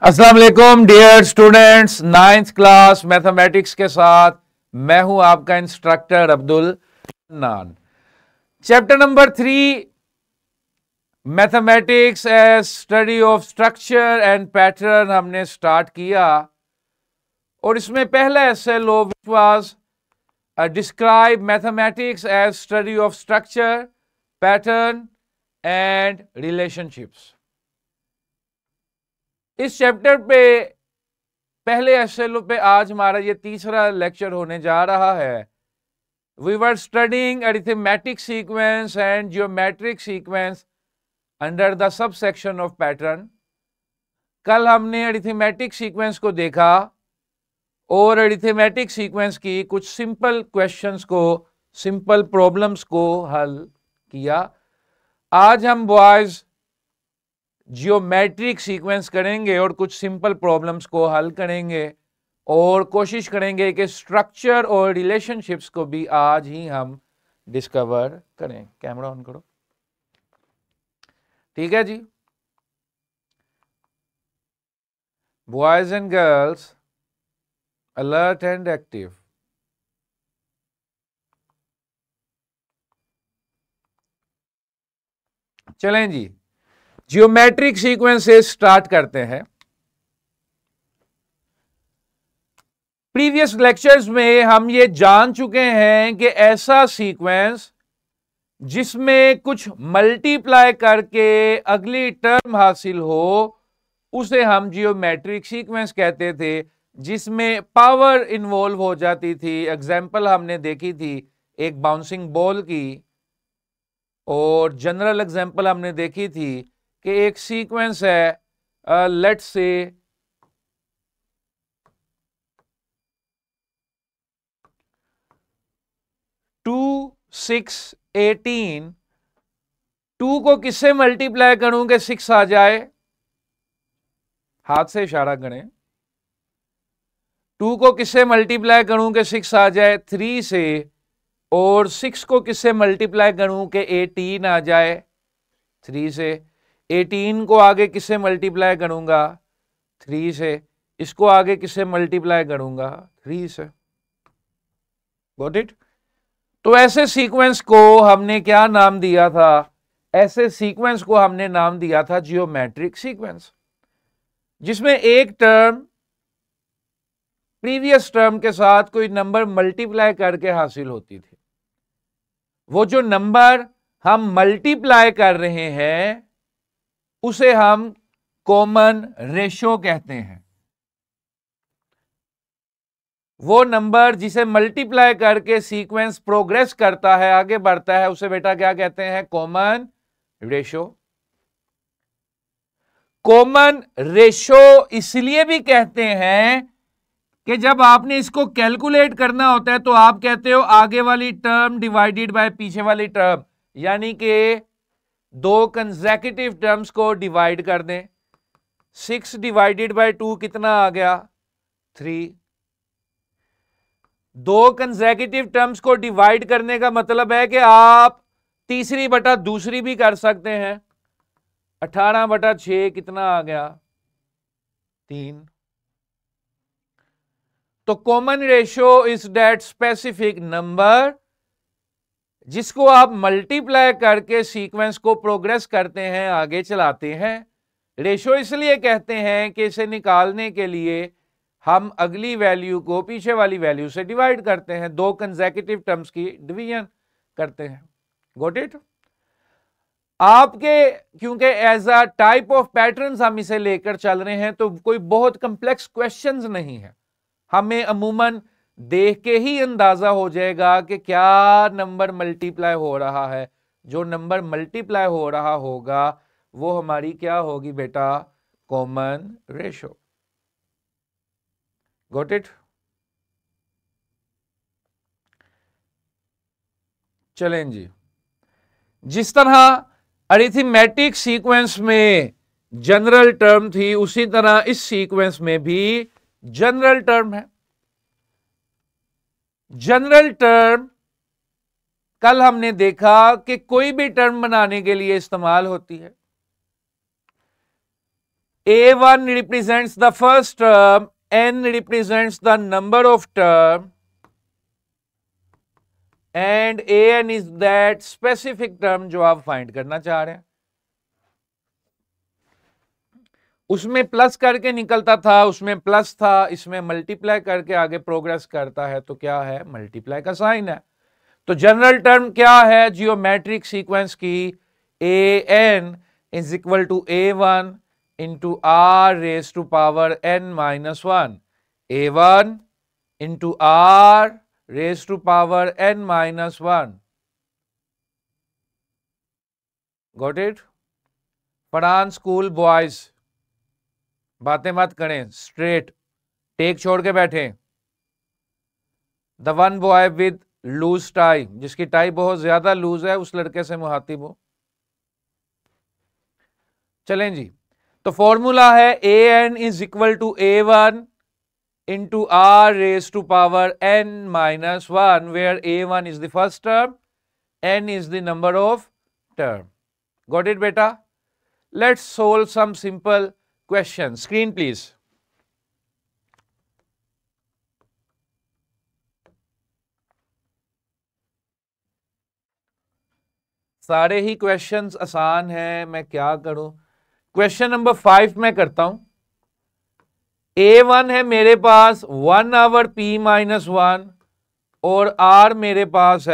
अस्सलाम वालेकुम dear students, ninth class mathematics के साथ मैं हूं आपका instructor Abdul Nan. Chapter number 3 mathematics as study of structure and pattern हमने स्टार्ट किया और इसमें पहला SLO which was describe mathematics as study of structure, pattern and relationships. इस चैप्टर पे पहले एसएलओ पे आज हमारा ये तीसरा लेक्चर होने जा रहा है। We were studying arithmetic sequence and geometric sequence under the sub section of pattern. कल हमने अरिथमेटिक सीक्वेंस को देखा और अरिथमेटिक सीक्वेंस की कुछ सिंपल क्वेश्चंस को, सिंपल प्रॉब्लम्स को हल किया। आज हम बॉयज जियोमेट्रिक सीक्वेंस करेंगे और कुछ सिंपल प्रॉब्लम्स को हल करेंगे और कोशिश करेंगे कि स्ट्रक्चर और रिलेशनशिप्स को भी आज ही हम डिस्कवर करें। कैमरा ऑन करो, ठीक है जी। Boys and girls alert and active. चलें जी, जियोमेट्रिक सीक्वेंस से स्टार्ट करते हैं। प्रीवियस लेक्चर्स में हम ये जान चुके हैं कि ऐसा सीक्वेंस जिसमें कुछ मल्टीप्लाई करके अगली टर्म हासिल हो उसे हम जियोमेट्रिक सीक्वेंस कहते थे, जिसमें पावर इन्वॉल्व हो जाती थी। एग्जाम्पल हमने देखी थी एक बाउंसिंग बॉल की, और जनरल एग्जाम्पल हमने देखी थी कि एक सीक्वेंस है, लेट्स से 2, 6, 18। 2 को किससे मल्टीप्लाई करूं कि 6 आ जाए? हाथ से इशारा करें। 2 को किससे मल्टीप्लाई करूं कि 6 आ जाए? 3 से। और 6 को किससे मल्टीप्लाई करूं कि 18 आ जाए? 3 से। 18 को आगे किससे मल्टीप्लाई करूंगा? 3 से। इसको आगे किससे मल्टीप्लाई करूंगा? 3 से। Got it? तो ऐसे सीक्वेंस को हमने क्या नाम दिया था? ऐसे सीक्वेंस को हमने नाम दिया था जियोमेट्रिक सीक्वेंस, जिसमें एक टर्म प्रीवियस टर्म के साथ कोई नंबर मल्टीप्लाई करके हासिल होती थी। वो जो नंबर हम मल्टीप्लाई कर रहे हैं उसे हम कॉमन रेशो कहते हैं। वो नंबर जिसे मल्टीप्लाई करके सीक्वेंस प्रोग्रेस करता है, आगे बढ़ता है, उसे बेटा क्या कहते हैं? Common ratio. कॉमन रेशो इसलिए भी कहते हैं कि जब आपने इसको कैलकुलेट करना होता है तो आप कहते हो आगे वाली टर्म डिवाइडेड बाय पीछे वाली टर्म, यानी कि 2 कंसेक्यूटिव टर्म्स को डिवाइड कर दें। 6 डिवाइडेड बाय 2 कितना आ गया? 3। 2 कंसेक्यूटिव टर्म्स को डिवाइड करने का मतलब है कि आप तीसरी बटा दूसरी भी कर सकते हैं। 18/6 कितना आ गया? 3। तो common ratio is that specific number जिसको आप मल्टीप्लाई करके सीक्वेंस को प्रोग्रेस करते हैं, आगे चलाते हैं। रेशो इसलिए कहते हैं कि इसे निकालने के लिए हम अगली वैल्यू को पीछे वाली वैल्यू से डिवाइड करते हैं, 2 कंसेक्यूटिव टर्म्स की डिवीजन करते हैं। Got it? आपके क्योंकि as a type of patterns हम इसे लेकर चल रहे हैं तो कोई बहुत कंप्लेक्स क्वेश्चंस नहीं है। हमें अमूमन देख के ही अंदाजा हो जाएगा कि क्या नंबर मल्टीप्लाई हो रहा है। जो नंबर मल्टीप्लाई हो रहा होगा वो हमारी क्या होगी बेटा? Common ratio. Got it? चलें जी, जिस तरह अरिथमेटिक सीक्वेंस में जनरल टर्म थी उसी तरह इस सीक्वेंस में भी जनरल टर्म है। जनरल टर्म कल हमने देखा कि कोई भी टर्म बनाने के लिए इस्तेमाल होती है। A1 represents the first term, N represents the number of term, and An is that specific term जो आप फाइंड करना चाह रहे हैं. उसमें प्लस करके निकलता था, उसमें प्लस था, इसमें मल्टीप्लाई करके आगे प्रोग्रेस करता है, तो क्या है, मल्टीप्लाई का साइन है. तो जनरल टर्म क्या है जियोमेट्रिक सीक्वेंस की, an is equal to a1 into are raise to power n minus 1, a1 into are raise to power n minus 1. Got it? पढ़ान स्कूल बॉयज, बातें मत करें, स्ट्रेट टेक छोड़ के बैठे. The one boy with loose tie, जिसकी tie बहुत ज्यादा लूज है, उस लड़के से मुहातिब हो. चलें जी, तो फॉर्मूला है an is equal to a1 into are raise to power n minus 1, where a1 is the first term, n is the number of term. Got it बेटा? Let's solve some simple question. Screen please. सारे ही questions आसान हैं, मैं क्या करूं. Question number 5 में करता हूं. A1 है मेरे पास 1 आवर P माइनस 1 और R मेरे पास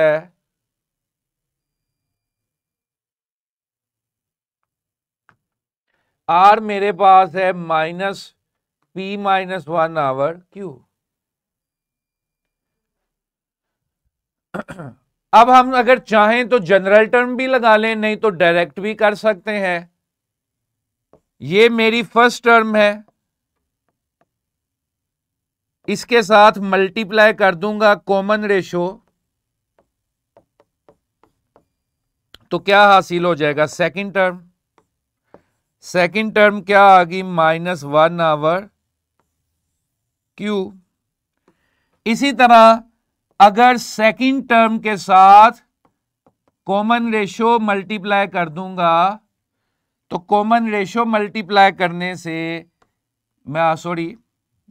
है minus P minus 1 over Q. अब हम अगर चाहें तो जनरल टर्म भी लगा लें, नहीं तो डायरेक्ट भी कर सकते हैं. ये मेरी फर्स्ट टर्म है, इसके साथ मल्टीप्लाई कर दूंगा कॉमन रेशो, तो क्या हासिल हो जाएगा, सेकंड टर्म. सेकंड टर्म क्या आ गई, माइनस 1 आवर Q. इसी तरह अगर सेकंड टर्म के साथ कॉमन रेशो मल्टीप्लाई कर दूंगा, तो कॉमन रेशो मल्टीप्लाई करने से मैं सॉरी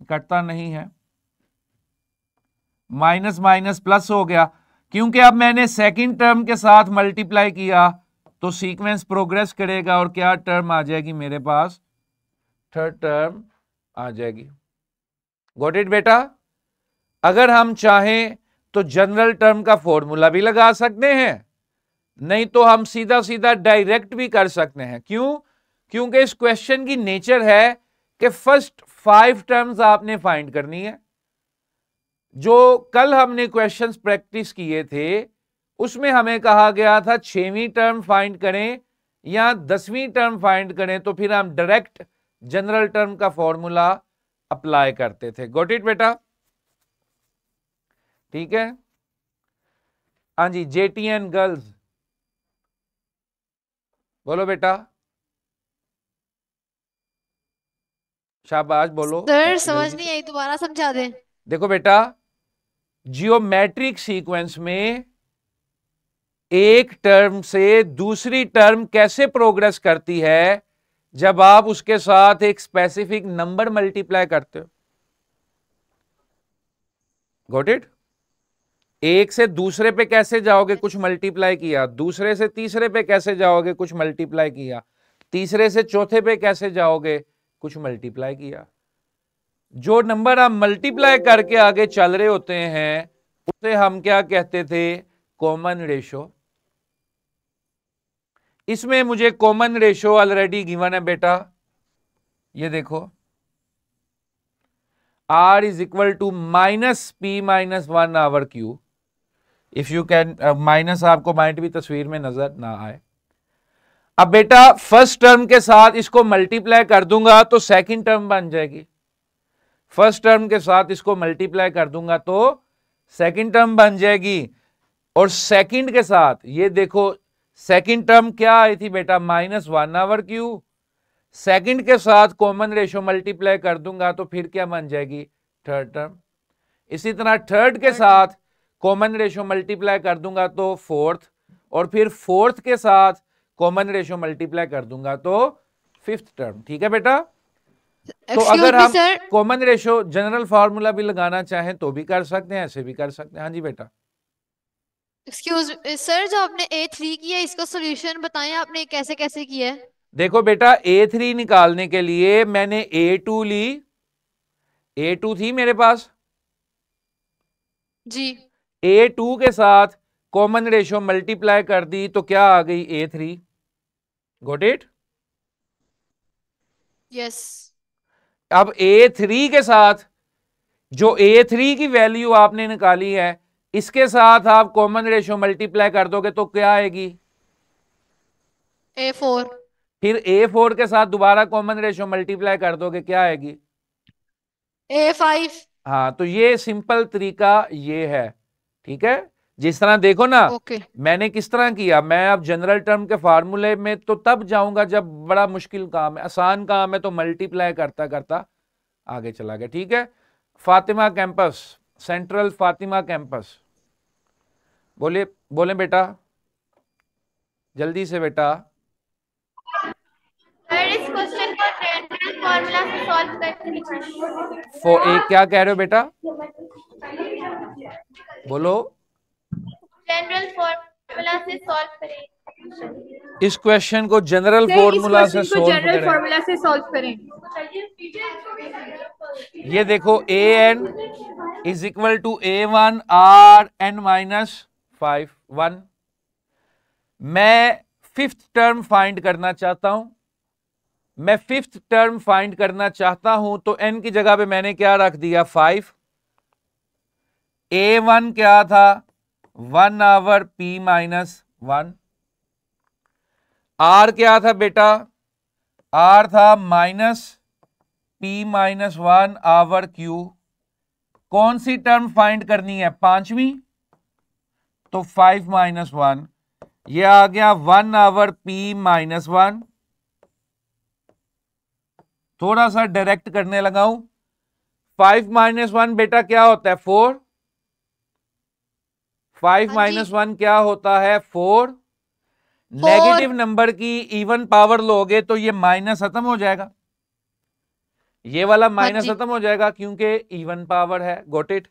कटता नहीं है, माइनस माइनस प्लस हो गया, क्योंकि अब मैंने सेकंड टर्म के साथ मल्टीप्लाई किया तो सीक्वेंस प्रोग्रेस करेगा और क्या टर्म आ जाएगी मेरे पास, थर्ड टर्म आ जाएगी. गॉट इट बेटा? अगर हम चाहें तो जनरल टर्म का फॉर्मूला भी लगा सकते हैं, नहीं तो हम सीधा सीधा डायरेक्ट भी कर सकते हैं. क्यों? क्योंकि इस क्वेश्चन की नेचर है कि फर्स्ट 5 टर्म्स आपने फाइंड करनी है. जो कल हमने क्वेश्चंस प्रैक्टिस किए थे उसमें हमें कहा गया था 6वीं टर्म फाइंड करें या 10वीं टर्म फाइंड करें, तो फिर हम डायरेक्ट जनरल टर्म का फॉर्मूला अप्लाई करते थे. गॉट इट बेटा? ठीक है. हाँ जी, JTN गर्ल्स बोलो बेटा, शाबाश बोलो. सर समझ नहीं आई, दोबारा समझा दें. देखो बेटा, जियोमेट्रिक सीक्वेंस में एक टर्म से दूसरी टर्म कैसे प्रोग्रेस करती है जब आप उसके साथ एक स्पेसिफिक नंबर मल्टीप्लाई करते हो. Got it? एक से दूसरे पे कैसे जाओगे, कुछ मल्टीप्लाई किया, दूसरे से तीसरे पे कैसे जाओगे, कुछ मल्टीप्लाई किया, तीसरे से चौथे पे कैसे जाओगे, कुछ मल्टीप्लाई किया. जो नंबर आप मल्टीप्लाई करके आगे चल रहे होते हैं उसे हम क्या कहते थे, कॉमन रेशो. इसमें मुझे कॉमन रेशो ऑलरेडी गिवन है बेटा, ये देखो, R is equal to minus P minus 1 over Q. If you can, minus आपको माइंड भी तस्वीर में नजर ना आए. अब बेटा फर्स्ट टर्म के साथ इसको मल्टीप्लाई कर दूंगा तो सेकंड टर्म बन जाएगी, फर्स्ट टर्म के साथ इसको मल्टीप्लाई कर दूंगा तो सेकंड टर्म बन जाएगी. और सेकंड के साथ ये देखो, सेकंड टर्म क्या आई थी बेटा, माइनस 1 आवर Q. सेकंड के साथ कॉमन रेशो मल्टीप्लाई कर दूंगा तो फिर क्या बन जाएगी, थर्ड टर्म. इसी तरह थर्ड के साथ कॉमन रेशो मल्टीप्लाई कर दूंगा तो फोर्थ, और फिर फोर्थ के साथ कॉमन रेशो मल्टीप्लाई कर दूंगा तो फिफ्थ टर्म. ठीक है बेटा? तो एक्सक्यूज अगर मी हम sir. Common ratio general formula भी लगाना चाहें तो भी कर सकते हैं, ऐसे भी कर सकते हैं। हाँ जी बेटा। एक्सक्यूज सर, जो आपने A3 किया इसका सॉल्यूशन बताएं आपने कैसे कैसे किया है। देखो बेटा, A3 निकालने के लिए मैंने A2 ली, A2 थी मेरे पास, जी। A2 के साथ कॉमन रेशो मल्टीप्लाई कर दी तो क्या आ गई, A3। Got it. यस। अब A3 के साथ जो A3 की वैल्यू आपने निकाली है, इसके साथ आप कॉमन रेशो मल्टीप्लाई कर दोगे तो क्या आएगी, A4। फिर A4 के साथ दोबारा कॉमन रेशो मल्टीप्लाई कर दोगे क्या आएगी, A5। हाँ। तो ये सिंपल तरीका ये है, ठीक है। जिस तरह देखो ना, ओके। मैंने किस तरह किया, मैं अब जनरल टर्म के फार्मूले में तो तब जाऊंगा जब बड़ा मुश्किल काम है, आसान काम है तो मल्टीप्लाई करता करता आगे चला गया, ठीक है। Fatima campus, central Fatima campus, बोले बोले बेटा, जल्दी से बेटा। सर इस क्वेश्चन को जनरल फॉर्मूला से सॉल्व करके एक क्या कह रहे हो बेटा, बोलो। जनरल फॉर्मूला से सॉल्व करें। इस क्वेश्चन को जनरल सर इस फॉर्मूला से क्वेश्चन को सॉल्व जनरल करें। फॉर्मूला से सॉल्व करें। ये देखो, a n is equal to A1 Rn-5 1। मैं फिफ्थ टर्म फाइंड करना चाहता हूं, मैं फिफ्थ टर्म फाइंड करना चाहता हूं तो n की जगह पे मैंने क्या रख दिया, 5। A1 क्या था, 1 P-1। R क्या था बेटा, R था -P-1 कौन सी टर्म फाइंड करनी है, पांचवी, तो 5-1, ये आ गया 1 P-1। थोड़ा सा डायरेक्ट करने लगा हूं, 5-1 बेटा क्या होता है, 4। 5 हाँ जी। 1 क्या होता है, 4। 4। नेगेटिव नंबर की इवन पावर लोगे तो ये माइनस खत्म हो जाएगा, ये वाला हाँ माइनस जी। खत्म हो जाएगा क्योंकि इवन पावर है, गॉट इट।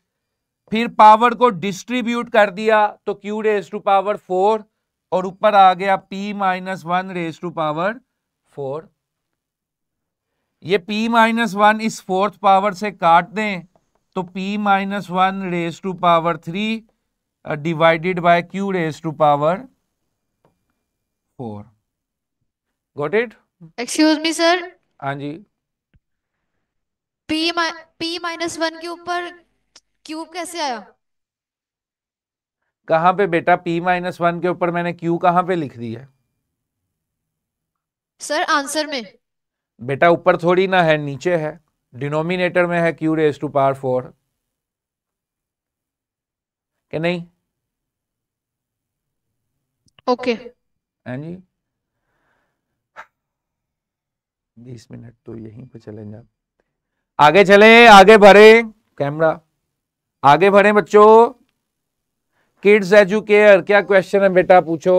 फिर पावर को डिस्ट्रीब्यूट कर दिया तो Q रेज टू पावर 4 और ऊपर आ गया P-1 रेज टू पावर 4। ये P-1 इस फोर्थ पावर से काट दें तो P-1 raise to power 3 divided by Q raise to power 4। Got it. Excuse me sir, हाँ जी। P-1 के ऊपर क्यूब कैसे आया। कहां पे बेटा, P-1 के ऊपर मैंने Q कहां पे लिख दी है सर आंसर में। बेटा, ऊपर थोड़ी ना है, नीचे है, डिनोमिनेटर में है Q रेज टू पावर 4, कि नहीं। ओके। हाँ जी। 20 मिनट तो यहीं पे चले जाए, आगे चले, आगे बढ़े, कैमरा आगे बढ़े बच्चों। किड्स एजुकेयर, क्या क्वेश्चन है बेटा, पूछो।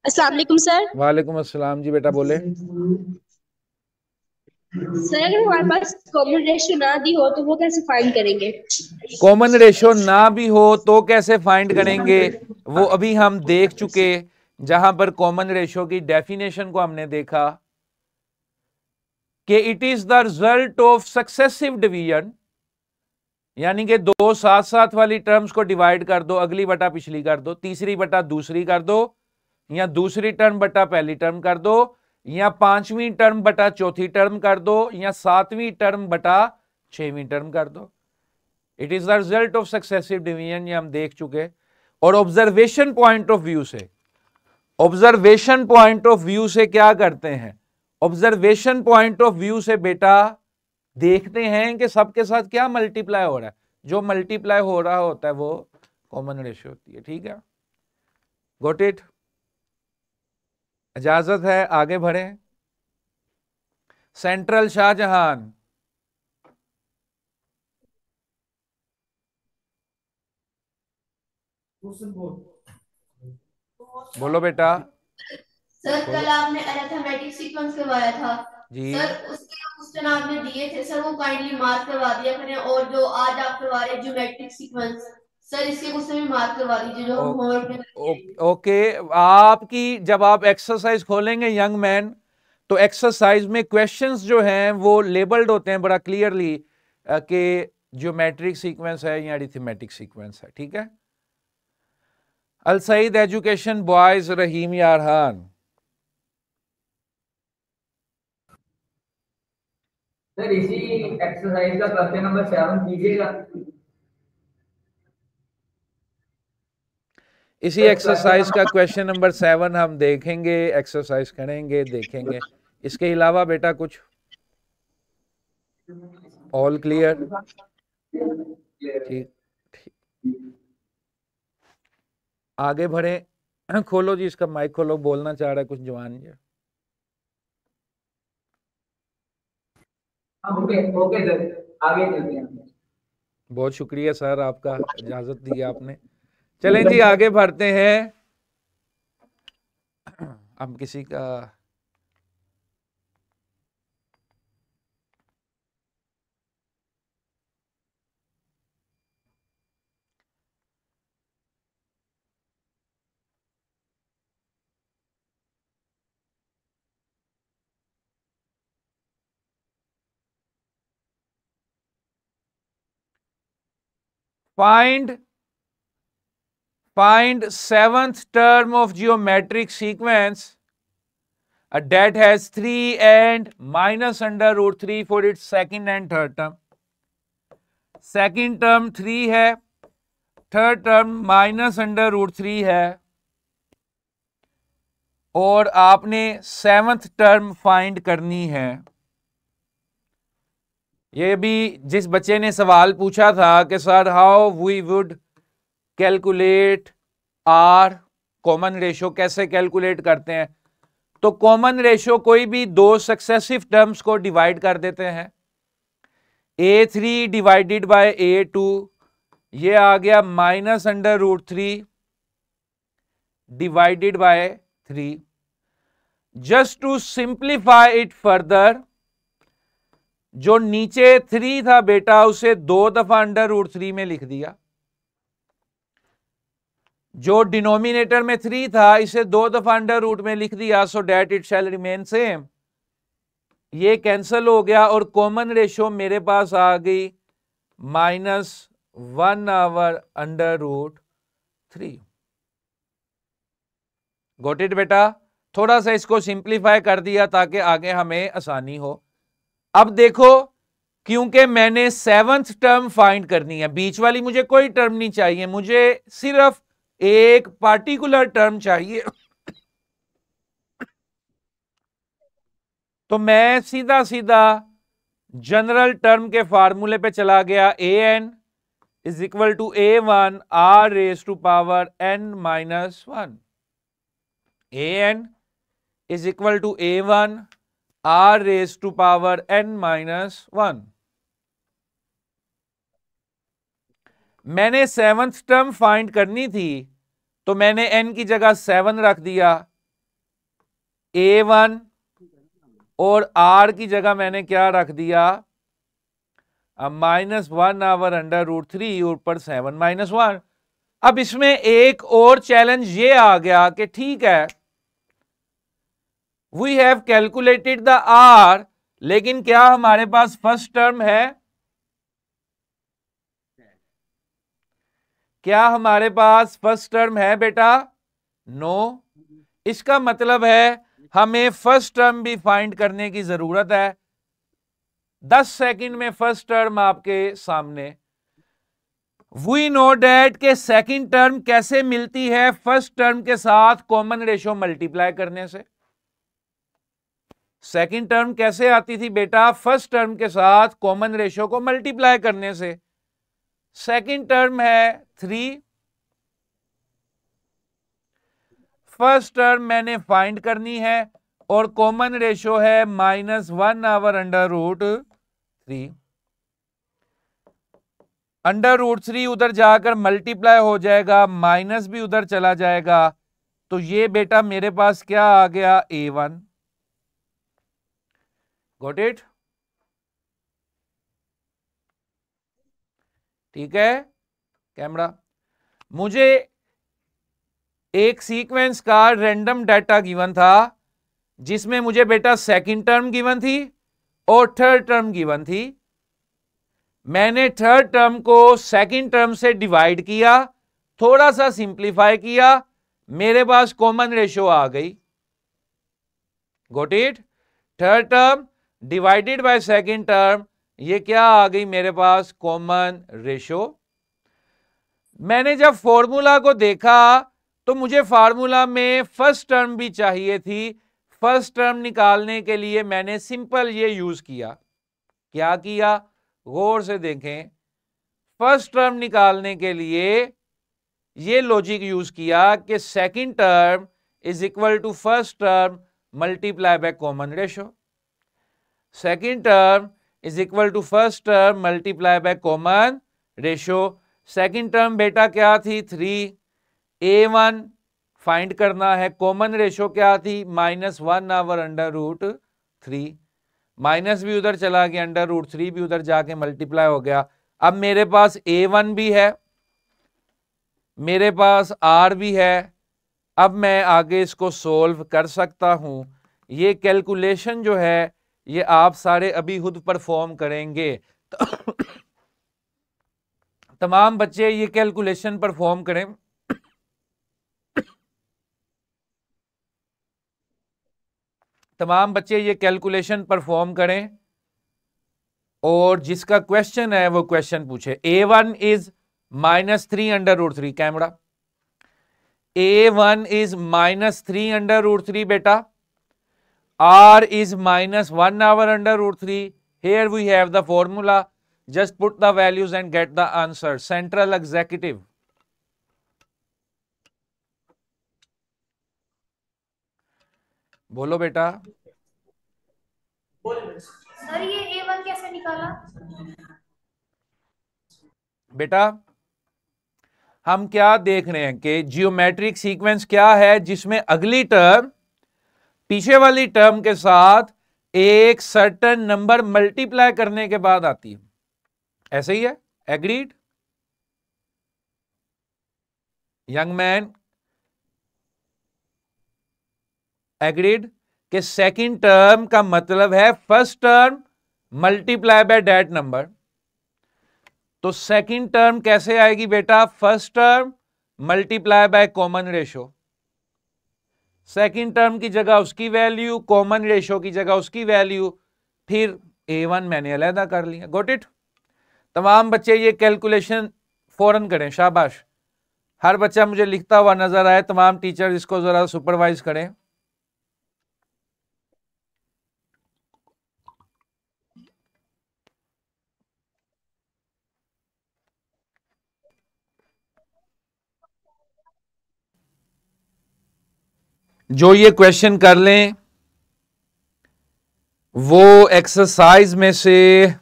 अस्सलाम वालेकुम सर। वालेकुम अस्सलाम जी, बेटा बोले। सर अगर हमारे पास कॉमन रेशियो ना दी हो तो वो कैसे फाइंड करेंगे? कॉमन रेशो ना भी हो तो कैसे फाइंड करेंगे, वो अभी हम देख चुके, जहां पर कॉमन रेशो की डेफिनेशन को हमने देखा कि it is the result of successive division, यानी कि दो साथ साथ वाली टर्म्स को डिवाइड कर दो, अगली बटा पिछली कर दो, तीसरी बटा दूसरी कर दो, या दूसरी टर्म बटा पहली टर्म कर दो, या पांचवी टर्म बटा चौथी टर्म कर दो, या सातवीं टर्म बटा छठवीं टर्म कर दो। It is the result of successive division, ये हम देख चुके। और ऑब्जर्वेशन पॉइंट ऑफ व्यू से, ऑब्जर्वेशन पॉइंट ऑफ व्यू से क्या करते हैं, ऑब्जर्वेशन पॉइंट ऑफ व्यू से बेटा देखते हैं कि सबके साथ क्या मल्टीप्लाई हो रहा है, जो मल्टीप्लाई हो रहा होता है वो कॉमन रेशियो होती है, ठीक है। Got it. इजाजत है, आगे बढ़े। सेंट्रल शाहजहां, बोलो बेटा। सर बोलो कल आपने अरिथमेटिक सीक्वेंस करवाया था जी। सर, उसके क्वेश्चन आपने दिए थे सर, वो काइंडली मार्क करवा दिया करें। और जो आज आप करवा रहे ज्योमेट्रिक सीक्वेंस, सर इसके क्वेश्चन भी मार्क करवा दीजिए जो हम ओ- होमवर्क में करके आएंगे। ओके, आपकी जब आप एक्सरसाइज खोलेंगे यंग मैन, तो एक्सरसाइज में क्वेश्चंस जो हैं वो लेबल्ड होते हैं बड़ा क्लियरली कि ज्योमेट्रिक सीक्वेंस है या अरिथमेटिक सीक्वेंस है, ठीक है। अल सईद एजुकेशन बॉयज, रहीम यारहान। सर इसी एक्सरसाइज का क्वेश्चन नंबर 7 कीजिएगा। इसी एक्सरसाइज का क्वेश्चन नंबर 7 हम देखेंगे, एक्सरसाइज करेंगे, देखेंगे। इसके अलावा बेटा कुछ? All clear? ठीक ठीक, आगे बढ़े। खोलो जी इसका माइक खोलो, बोलना चाह रहा है कुछ जवान जी। ओके ओके सर, आगे चलते हैं। बहुत शुक्रिया सर, आपका इजाजत दी आपने। चलें जी आगे बढ़ते हैं। हम किसी का find seventh term of geometric sequence that has 3 and minus under root 3 for its second and third term. Second term 3 है, third term minus under root 3 है, और आपने सेवंथ टर्म फाइंड करनी है। ये भी जिस बच्चे ने सवाल पूछा था कि sir how we would calculate R common ratio, कैसे कैलकुलेट करते हैं, तो कॉमन रेशो कोई भी दो सक्सेसिव टर्म्स को डिवाइड कर देते हैं। A3 डिवाइडेड बाय A2, ये आ गया minus under root 3 divided by 3। Just to simplify it further, जो नीचे 3 था बेटा उसे 2 दफा अंडर रूट 3 में लिख दिया, जो डिनोमिनेटर में 3 था इसे 2 दफा अंडर रूट में लिख दिया, so that it shall remain same. ये कैंसिल हो गया और कॉमन रेशो मेरे पास आ गई -1/, अंडर रूट 3। गॉट इट बेटा? थोड़ा सा इसको सिंप्लीफाई कर दिया ताकि आगे हमें आसानी हो। अब देखो, क्योंकि मैंने सेवंथ टर्म फाइंड करनी है, बीच वाली मुझे कोई टर्म नहीं चाहिए, मुझे सिर्फ एक पार्टिकुलर टर्म चाहिए। तो मैं सीधा सीधा जनरल टर्म के फार्मूले पे चला गया। an is equal to a1 r raise to power n-1। an is equal to a1 r raise to power n-1। मैंने सेवंथ टर्म फाइंड करनी थी, तो मैंने n की जगह 7 रख दिया, a1 और r की जगह मैंने क्या रख दिया, -1/, अंडर रूट 3, ऊपर 7-1। अब इसमें एक और चैलेंज ये आ गया कि ठीक है, we have calculated the r, लेकिन क्या हमारे पास फर्स्ट टर्म है? क्या हमारे पास फर्स्ट टर्म है बेटा? नो। इसका मतलब है हमें फर्स्ट टर्म भी फाइंड करने की जरूरत है। 10 सेकंड में फर्स्ट टर्म आपके सामने। वी नो डैट के सेकंड टर्म कैसे मिलती है फर्स्ट टर्म के साथ कॉमन रेशो मल्टीप्लाई करने से। सेकंड टर्म कैसे आती थी बेटा? फर्स्ट टर्म के साथ कॉमन रेशो को मल्टीप्लाई करने से। सेकंड टर्म है 3, फर्स्ट टर्म मैंने फाइंड करनी है और कॉमन रेशो है -1/, अंडर रूट 3। अंडर रूट 3 उधर जाकर मल्टीप्लाई हो जाएगा, माइनस भी उधर चला जाएगा, तो तो ये बेटा मेरे पास क्या आ गया, A1। Got it? ठीक है कैमरा। मुझे एक सीक्वेंस का रैंडम डाटा गिवन था जिसमें मुझे बेटा सेकंड टर्म गिवन थी और थर्ड टर्म गिवन थी। मैंने थर्ड टर्म को सेकंड टर्म से डिवाइड किया, थोड़ा सा सिंप्लीफाई किया, मेरे पास कॉमन रेशो आ गई। Got it? Third term divided by second term, ये क्या आ गई मेरे पास, कॉमन रेशो। मैंने जब फॉर्मूला को देखा तो मुझे फार्मूला में फर्स्ट टर्म भी चाहिए थी। फर्स्ट टर्म निकालने के लिए मैंने सिंपल ये यूज किया। क्या किया, गौर से देखें। फर्स्ट टर्म निकालने के लिए ये लॉजिक यूज किया कि second term is equal to first term multiply by common ratio. Second term is equal to first term multiply by common ratio. Second term बेटा क्या थी, 3A1 फाइंड करना है। कॉमन रेशो क्या थी, -1/√3। माइनस भी उधर चला गया, √3 भी उधर जाके मल्टीप्लाई हो गया। अब मेरे पास A1 भी है, मेरे पास R भी है। अब मैं आगे इसको सोल्व कर सकता हूं। ये कैलकुलेशन जो है ये आप सारे अभी खुद परफॉर्म करेंगे। तमाम बच्चे ये कैलकुलेशन परफॉर्म करें। तमाम बच्चे ये कैलकुलेशन परफॉर्म करें और जिसका क्वेश्चन है वो क्वेश्चन पूछे। A1 is -3/√3। Camera, A1 is -3/√3 बेटा। R is -1/√3. Here we have the formula. Just put the values and get the answer. Central executive. बोलो बेटा। सर ये A1 कैसे निकाला? बेटा हम क्या देख रहे हैं कि जियोमेट्रिक सीक्वेंस क्या है जिसमें अगली टर्म पीछे वाली टर्म के साथ एक सर्टेन नंबर मल्टीप्लाई करने के बाद आती है। ऐसे ही है, एग्रीड यंग मैन? एग्रीड कि सेकंड टर्म का मतलब है first term multiply by that number. तो सेकंड टर्म कैसे आएगी बेटा, first term multiply by common ratio. Second term की जगह उसकी वैल्यू, कॉमन रेशो की जगह उसकी वैल्यू, फिर A1 मैंने अलहदा कर लिया। Got it? तमाम बच्चे ये कैलकुलेशन फौरन करें, शाबाश। हर बच्चा मुझे लिखता हुआ नजर आए, तमाम टीचर इसको जरा सुपरवाइज करें। जो ये क्वेश्चन कर लें वो एक्सरसाइज में से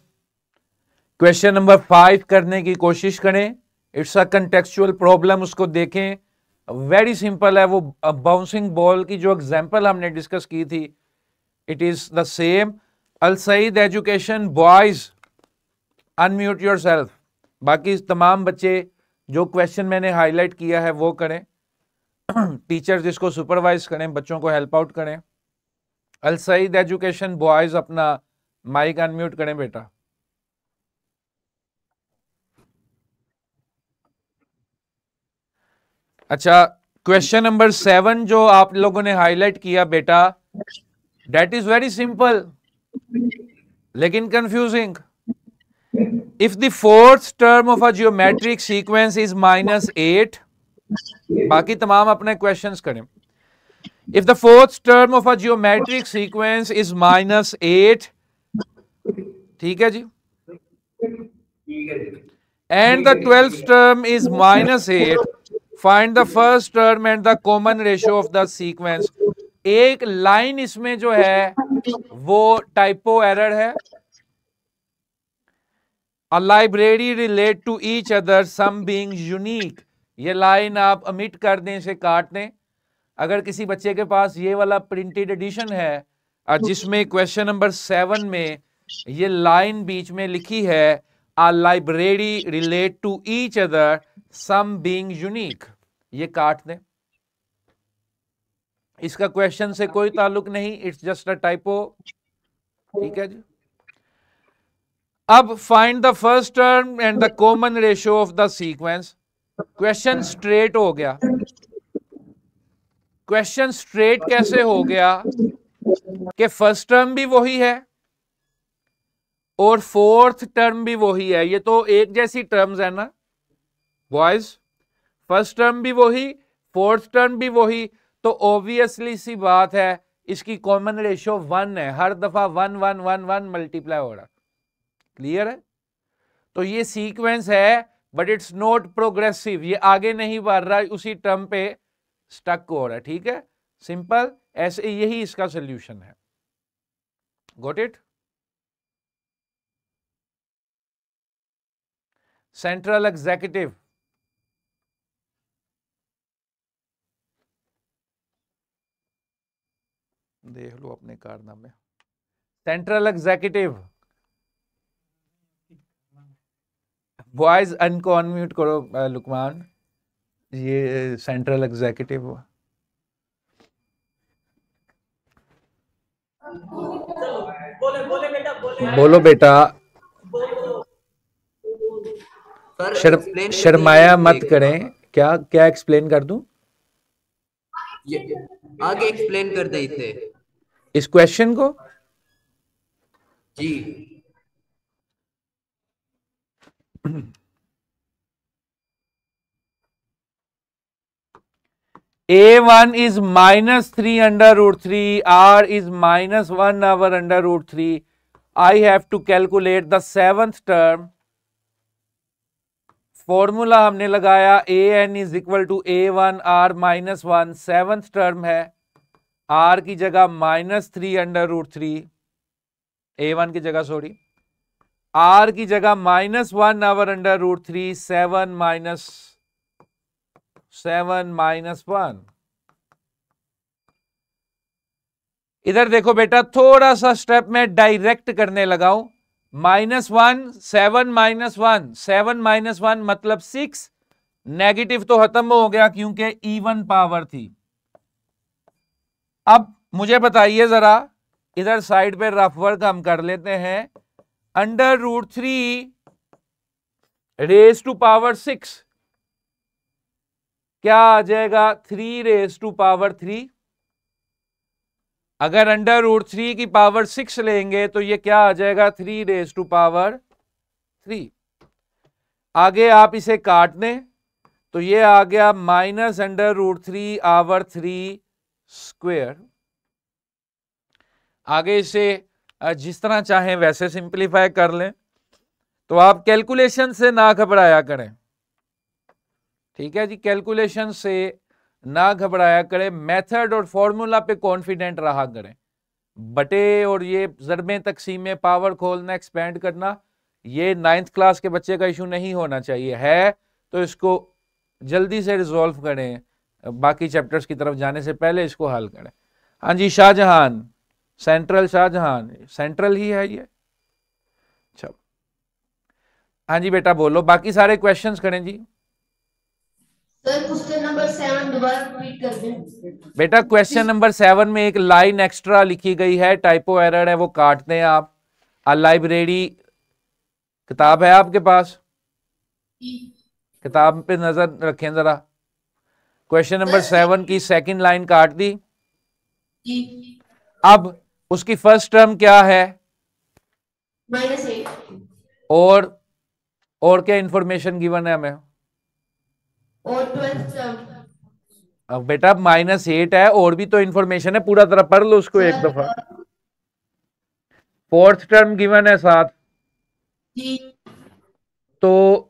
क्वेश्चन नंबर 5 करने की कोशिश करें। इट्स अ कंटेक्चुअल प्रॉब्लम, उसको देखें, वेरी सिंपल है। वो बाउंसिंग बॉल की जो एग्जांपल हमने डिस्कस की थी, it is the same. Al Saeed education boys, unmute yourself. बाकी तमाम बच्चे जो क्वेश्चन मैंने हाईलाइट किया है वो करें। टीचर्स इसको सुपरवाइज करें, बच्चों को हेल्प आउट करें। अल सईद एजुकेशन बॉयज अपना माइक अनम्यूट करें बेटा। अच्छा, क्वेश्चन नंबर 7 जो आप लोगों ने हाईलाइट किया बेटा, दैट इज वेरी सिंपल लेकिन confusing. If the fourth term of a geometric sequence is -8, बाकी तमाम अपने क्वेश्चंस करें। If the fourth term of a geometric sequence is -8, ठीक है जी, and the 12th term is -8, find the first term and the common ratio of the sequence. एक line इसमें जो है वो टाइपो एरर है। A library relate to each other, some being unique। ये लाइन आप अमिट कर दें, इसे काट दें। अगर किसी बच्चे के पास ये वाला प्रिंटेड एडिशन है जिसमें क्वेश्चन नंबर 7 में ये लाइन बीच में लिखी है, a library relate to each other some being unique, ये काट दें, इसका क्वेश्चन से कोई ताल्लुक नहीं, इट्स जस्ट अ टाइपो। ठीक है जी। अब find the first term and the common ratio of the sequence. Question straight हो गया। क्वेश्चन स्ट्रेट कैसे हो गया कि फर्स्ट टर्म भी वही है और फोर्थ टर्म भी वही है, ये तो एक जैसी टर्म्स है ना बॉयज, फर्स्ट टर्म भी वही, फोर्थ टर्म भी वही, तो ऑब्वियसली सी बात है इसकी कॉमन रेशियो 1 है, हर दफा 1 1 1 1 मल्टीप्लाई हो रहा। क्लियर है? तो ये सीक्वेंस है बट इट्स नॉट प्रोग्रेसिव, ये आगे नहीं बढ़ रहा, उसी टर्म पे स्टक हो रहा है। ठीक है, सिंपल, ऐसे यही इसका सोल्यूशन है। Got it? सेंट्रल एग्जीक्यूटिव, देख लो अपने कारनामे। सेंट्रल एग्जीक्यूटिव, बॉयज अनको अनम्यूट करो लुकमान, ये सेंट्रल एग्जीक्यूटिव हुआ। बोलो बेटा, शर्माया मत करें। क्या क्या एक्सप्लेन कर दूं? आगे एक्सप्लेन कर दे इसे, इस क्वेश्चन को जी। A1 is -3 under root 3, R is -1 over under root 3. I have to calculate the 7th term. Formula हमने लगाया an is equal to a1 r -1, 7th term है, r की जगह -3 under root 3, a1 की जगह सॉरी, r की जगह -1 over under root 3, 7 minus 1। इधर देखो बेटा, थोड़ा सा स्टेप में डायरेक्ट करने लगा हूं। -1 7 -1 7 -1 मतलब 6, नेगेटिव तो खत्म हो गया क्योंकि इवन पावर थी। अब मुझे बताइए जरा, इधर साइड पे रफ वर्क हम कर लेते हैं। Under root 3 raise to power 6 क्या आ जाएगा? 3 रेज टू पावर 3। अगर अंडर रूट 3 की पावर 6 लेंगे तो ये क्या आ जाएगा? 3 रेज टू पावर 3। आगे आप इसे काट दें तो ये आ गया -√3 आवर 3 स्क्वायर। आगे इसे जिस तरह चाहें वैसे सिंप्लीफाई कर लें। तो आप कैलकुलेशन से ना घबराया करें, ठीक है जी, कैलकुलेशन से ना घबराया करें, मेथड और फॉर्मूला पे कॉन्फिडेंट रहा करें। बटे और ये ज़रबे तकसीमें, पावर खोलना, एक्सपेंड करना, ये 9th क्लास के बच्चे का इशू नहीं होना चाहिए। है तो इसको जल्दी से रिजॉल्व करें, बाकी चैप्टर्स की तरफ जाने से पहले इसको हल करें। हाँ जी, शाहजहान, सेंट्रल शाहजहान, सेंट्रल ही है ये। अच्छा हाँ जी बेटा बोलो, बाकी सारे क्वेश्चंस करें जी। सर क्वेश्चन नंबर 7 दोबारा रिपीट कर दें। बेटा क्वेश्चन नंबर 7 में एक लाइन एक्स्ट्रा लिखी गई है, टाइपो एरर है, वो काट दें आप। लाइब्रेरी किताब है आपके पास? किताब पे नजर रखें जरा। क्वेश्चन नंबर 7 की सेकंड लाइन काट दी। अब उसकी फर्स्ट टर्म क्या है? -8। और क्या इंफॉर्मेशन गिवन है हमें? और 12th टर्म। अब बेटा -8 है, और भी तो इंफॉर्मेशन है, पूरा तरह पढ़ लो उसको एक दफा। फोर्थ टर्म गिवन है 7। तो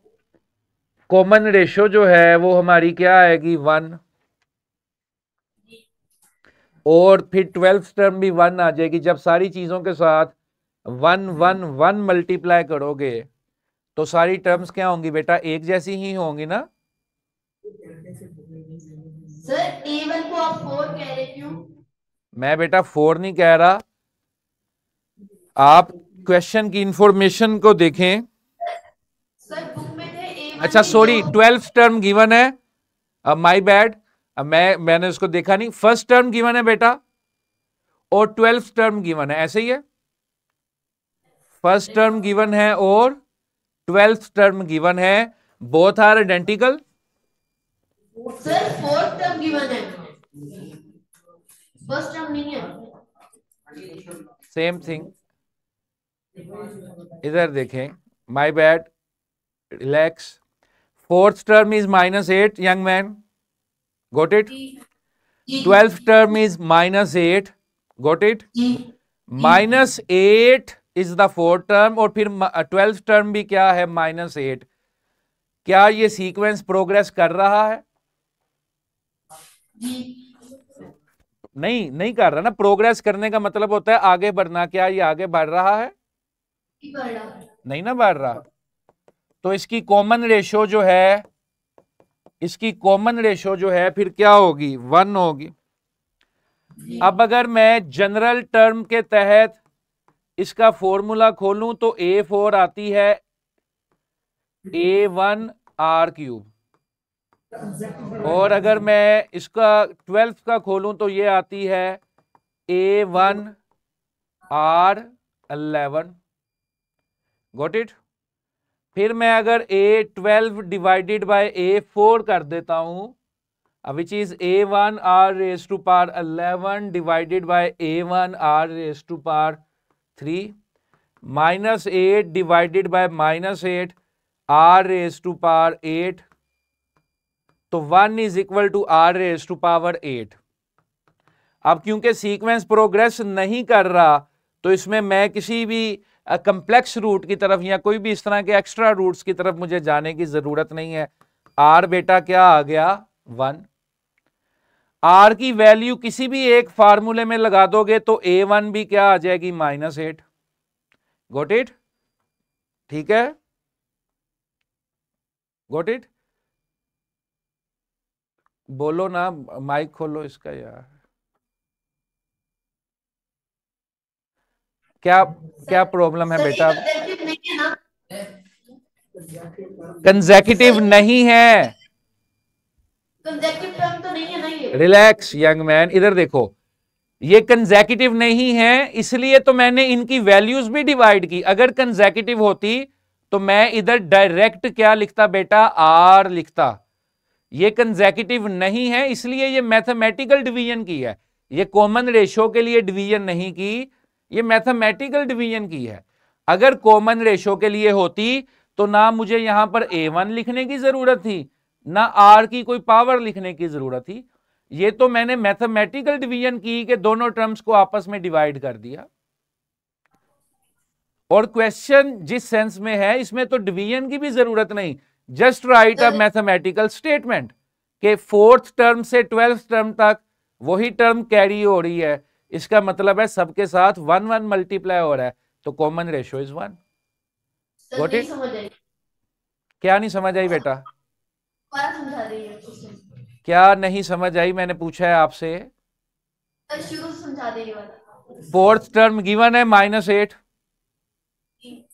कॉमन रेशो जो है वो हमारी क्या आएगी? 1। और फिर 12th टर्म भी 1 आ जाएगी। जब सारी चीजों के साथ 1 1 1 मल्टीप्लाई करोगे तो सारी टर्म्स क्या होंगी बेटा? एक जैसी ही होंगी ना। सर A1 को आप 4 कह रहे क्यों? मैं बेटा 4 नहीं कह रहा, आप क्वेश्चन की इंफॉर्मेशन को देखें। सर बुक में थे A1 अच्छा की सॉरी, जो 12th टर्म गिवन है, अब माय बैड, अब मैंने उसको देखा नहीं। फर्स्ट टर्म गिवन है बेटा और 12th टर्म गिवन है, ऐसे ही है। फर्स्ट टर्म गिवन है और 12th टर्म गिवन है, both are identical. Sir 4th term given है, फर्स्ट टर्म नहीं है। सेम थिंग, इधर देखें, my bad, relax. Fourth term is -8 young man, got it. जी 12th term is -8, got it. जी -8 इज द फोर्थ टर्म और फिर 12th टर्म भी क्या है, -8। क्या ये सीक्वेंस प्रोग्रेस कर रहा है? जी नहीं कर रहा ना। प्रोग्रेस करने का मतलब होता है आगे बढ़ना। क्या ये आगे बढ़ रहा है? बढ़ा। नहीं ना बढ़ रहा। तो इसकी कॉमन रेशो जो है, इसकी कॉमन रेशो जो है फिर क्या होगी, 1 होगी। अब अगर मैं जनरल टर्म के तहत इसका फॉर्मूला खोलूं तो A4 आती है A1R3, और अगर मैं इसका 12th का खोलूं तो ये आती है A1R11, गॉट इट। फिर मैं अगर A12 डिवाइडेड बाय A4 कर देता हूं, which is A1R11 divided by A1R3 -8 divided by -8 R8, तो 1 इज इक्वल टू R8। अब क्योंकि सीक्वेंस प्रोग्रेस नहीं कर रहा तो इसमें मैं किसी भी कम्प्लेक्स रूट की तरफ या कोई भी इस तरह के एक्स्ट्रा रूट्स की तरफ मुझे जाने की जरूरत नहीं है। R बेटा क्या आ गया, 1। R की वैल्यू किसी भी एक फार्मूले में लगा दोगे तो A1 भी क्या आ जाएगी, -8, गॉट इट। ठीक है, गॉट इट। बोलो ना, माइक खोलो इसका यार। क्या प्रॉब्लम है सर बेटा? ये कंसेप्ट नहीं है ना? कंसेक्यूटिव नहीं है, कंसेप्टिव टर्म तो नहीं है ना ये? रिलैक्स यंग मैन, इधर देखो, ये कंसेक्यूटिव नहीं है, इसलिए तो मैंने इनकी वैल्यूज भी डिवाइड की। अगर कंसेक्यूटिव होती तो मैं इधर डायरेक्ट क्या लिखता बेटा, R लिखता। ये कंसेक्यूटिव नहीं है इसलिए ये मैथमेटिकल डिवीजन की है, ये कॉमन रेशो के लिए डिवीजन नहीं की, ये मैथमेटिकल डिवीजन की है। अगर कॉमन रेशो के लिए होती तो ना मुझे यहां पर A1 लिखने की जरूरत थी, ना R की कोई पावर लिखने की जरूरत थी। ये तो मैंने मैथमेटिकल डिवीजन की कि दोनों टर्म्स को आपस में डिवाइड कर दिया। और क्वेश्चन जिस सेंस में है इसमें तो डिवीजन की भी जरूरत नहीं, just right a mathematical statement कि 4th टर्म से 12th टर्म तक वही टर्म कैरी हो रही है, इसका मतलब है सबके साथ 1 1 मल्टीप्लाई हो रहा है, तो common ratio is 1। Sir Got नहीं it? समझ आई। क्या नहीं समझ आई बेटा? दोबारा समझा रही है उसे। क्या नहीं समझ आई, मैंने पूछा है आपसे। सर शुरू से समझा दे ये वाला। 4th टर्म गिवन है -8, जी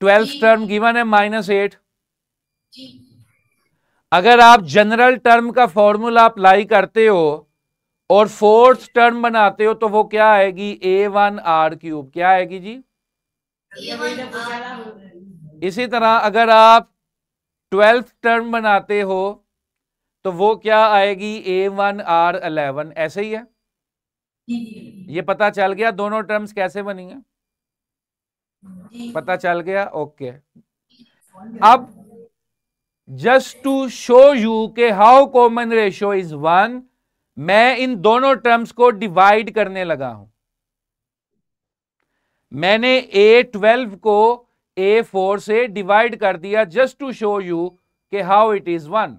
12th टर्म गिवन है -8। जी अगर आप जनरल टर्म का फॉर्मूला अप्लाई करते हो और 4th टर्म बनाते हो तो वो क्या आएगी, A1R3। क्या आएगी जी? इसी तरह अगर आप 12th टर्म बनाते हो तो वो क्या आएगी, A1R11। ऐसे ही है, ये पता चल गया दोनों टर्म्स कैसे बनी है, पता चल गया, ओके। अब जस्ट टू शो यू के हाउ कॉमन रेशियो इज 1, मैं इन दोनों टर्म्स को डिवाइड करने लगा हूं। मैंने A12 को A4 से डिवाइड कर दिया जस्ट टू शो यू के हाउ इट इज 1।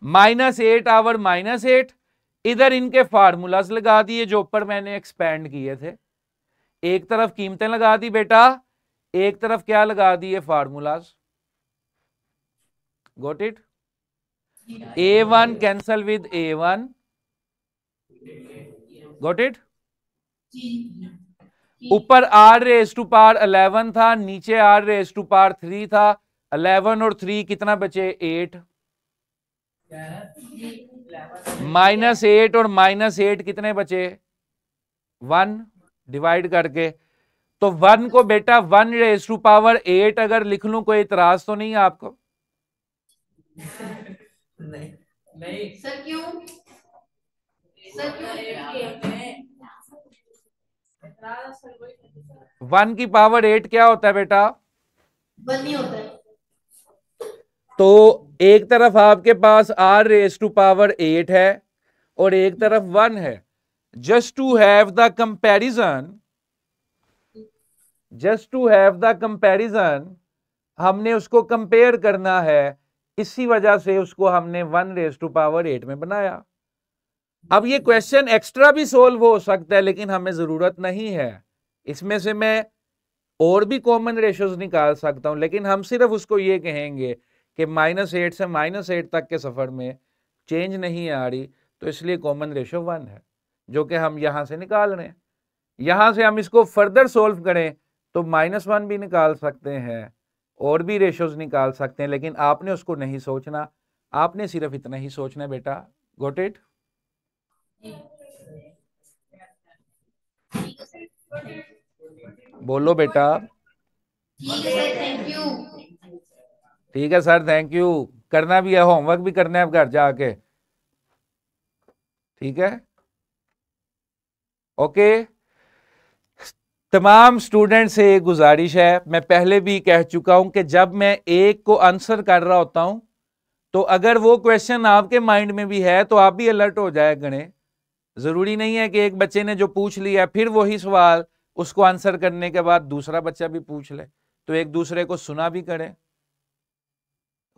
-8 आवर -8, इधर इनके फार्मूलाज लगा दिए जो ऊपर मैंने एक्सपेंड किए थे। एक तरफ कीमतें लगा दी बेटा, एक तरफ क्या लगा दिए, formulas. Got it? A1 cancel with A1, got it. ऊपर r रेज टू पावर 11 था, नीचे r रेज टू पावर 3 था। 11 और 3 कितना बचे? 8। -8 और -8 कितने बचे? 1 डिवाइड करके। तो 1 को बेटा 1 रेज टू पावर 8 अगर लिख लूं, कोई इतराज तो नहीं है आपको? नहीं सर क्यों? सर क्यों? 1 की पावर 8 क्या होता है बेटा? 1 नहीं होता है। तो एक तरफ आपके पास r रेज टू पावर 8 है और एक तरफ 1 है। Just to have the comparison हमने उसको कंपेयर करना है, इसी वजह से उसको हमने 1 रेज टू पावर 8 में बनाया। अब ये क्वेश्चन एक्स्ट्रा भी सोल्व हो सकता है, लेकिन हमें जरूरत नहीं है। इसमें से मैं और भी कॉमन रेशियोज निकाल सकता हूं, लेकिन हम सिर्फ उसको ये कहेंगे कि -8 से -8 तक के सफर में चेंज नहीं आ रही, तो इसलिए कॉमन रेशियो 1 है, जो कि हम यहां से निकाल रहे हैं। यहां से हम इसको फर्दर सोल्व करें तो -1 भी निकाल सकते हैं और भी रेशियोज निकाल सकते हैं, लेकिन आपने उसको नहीं सोचना, आपने सिर्फ इतना ही सोचना है बेटा। Got it? बोलो बेटा। ठीक है सर, थैंक यू। ठीक है सर, थैंक यू। करना भी है, होमवर्क भी करना है घर जाके, ठीक है? ओके। तमाम स्टूडेंट से एक गुजारिश है, मैं पहले भी कह चुका हूं कि जब मैं एक को आंसर कर रहा होता हूं, तो अगर वो क्वेश्चन आपके माइंड में भी है तो आप भी अलर्ट हो जाए करें। जरूरी नहीं है कि एक बच्चे ने जो पूछ लिया फिर वही सवाल उसको आंसर करने के बाद दूसरा बच्चा भी पूछ ले, तो एक दूसरे को सुना भी करें।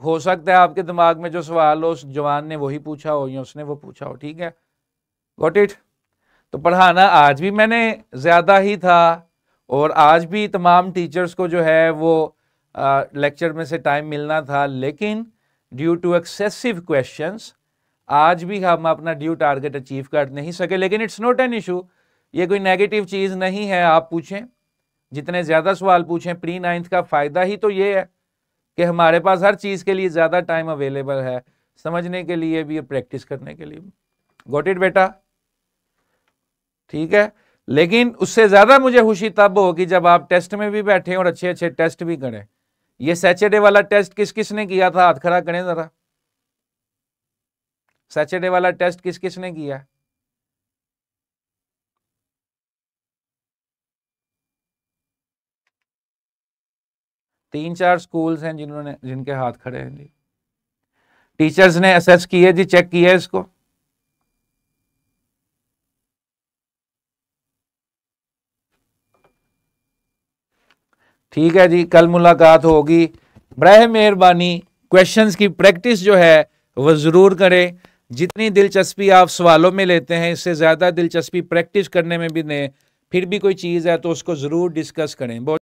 हो सकता है आपके दिमाग में जो सवाल हो उस जवान ने वही पूछा हो या उसने वो पूछा हो, ठीक है? Got it? तो पढ़ाना आज भी मैंने ज्यादा ही था, और आज भी तमाम टीचर्स को जो है वो लेक्चर में से टाइम मिलना था, लेकिन ड्यू टू एक्सेसिव क्वेश्चंस आज भी हम अपना ड्यू टारगेट अचीव कर नहीं सके। लेकिन इट्स नॉट एन इशू, ये कोई नेगेटिव चीज नहीं है। आप पूछें, जितने ज्यादा सवाल पूछें। प्री 9th का फायदा ही तो ये है कि हमारे पास हर चीज के लिए ज्यादा टाइम अवेलेबल है, समझने के लिए भी और प्रैक्टिस करने के लिए। गॉट इट बेटा? ठीक है। लेकिन उससे ज्यादा मुझे खुशी तब होगी जब आप टेस्ट में भी बैठे और अच्छे अच्छे टेस्ट भी करें। ये सैटरडे वाला टेस्ट किस किस ने किया था? हाथ खड़ा करें जरा। सैटरडे वाला टेस्ट किस किस ने किया? तीन चार स्कूल्स हैं जिनके हाथ खड़े हैं जी। टीचर्स ने असेस किए जी, चेक किया इसको? ठीक है जी, कल मुलाकात होगी। बराए मेहरबानी क्वेश्चंस की प्रैक्टिस जो है वह जरूर करें। जितनी दिलचस्पी आप सवालों में लेते हैं, इससे ज्यादा दिलचस्पी प्रैक्टिस करने में भी दें। फिर भी कोई चीज है तो उसको जरूर डिस्कस करें। बहुत